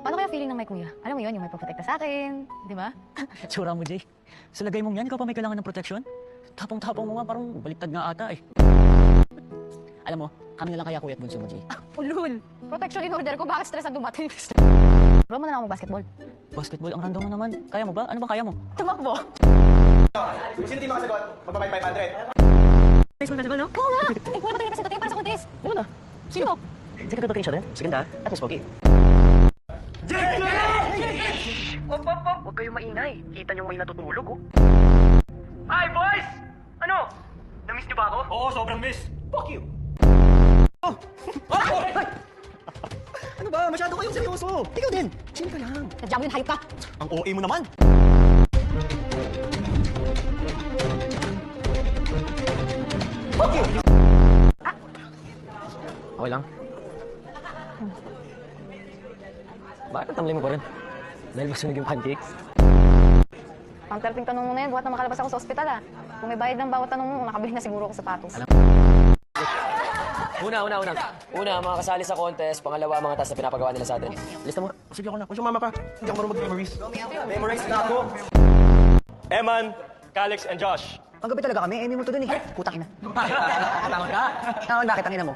Paano kaya feeling ng may kuya? Alam mo yun, yung may paprotekta sa akin, di ba? Tsura mo, Jay. Sa lagay mong yan, ikaw pa may kailangan ng proteksyon? Tapang-tapang mo nga, parang baliktad nga ata eh. Alam mo, kami na lang kaya kuya at bunso mo, Jay. Ulul! Protection in order ko, bakit stress ang dumating? Bro, mo na lang ako basketball. Basketball, ang random mo naman. Kaya mo ba? Ano ba kaya mo? Tumakbo! Kung sino di makasagot, magpapay 500. Baseball basketball, no? Oo nga! Eh, kuya, patingin kasi ito para sa contest. Ano na? Sino? Sige ka batiin siya rin. Sige na. At mas pogi. Op! Huwag kayong maingay. Kita niyong may natutulog, oh. Hi, boys! Ano? Na-miss niyo ba ako? Oo, sobrang miss. Fuck you. Ano ba? Masyado kayong seryoso. Ikaw din. Sino ka lang? Nadya mo yun, hayop ka! Ang OA mo naman. Okay lang. Bakit tamlay mo pa rin? Dahil ba sunog yung pancakes? Ang terping tanong mo na yan, buhat na makalabas ako sa ospital ah. Kung may bayad ng bawat tanong mo, nakabili na siguro ako sapatos. Una, mga kasali sa contest. Pangalawa, mga task na pinapagawa nila sa atin. Lista mo. Sige ako na. Kung sumama ka, hindi ako marunong mag-memories. Memorize na ako. Eman, Calix, and Josh. Ang gabi talaga kami. Amy mo to dun eh. Putang ina. Tama ka. Tama, bakit ang ina mo?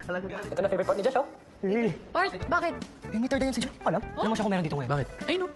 Ito na favorite part ni Josh, oh. Bart, bakit? Amy, third na yan si John. Alam mo siya kung meron dito ngayon. Bakit? Ay, no.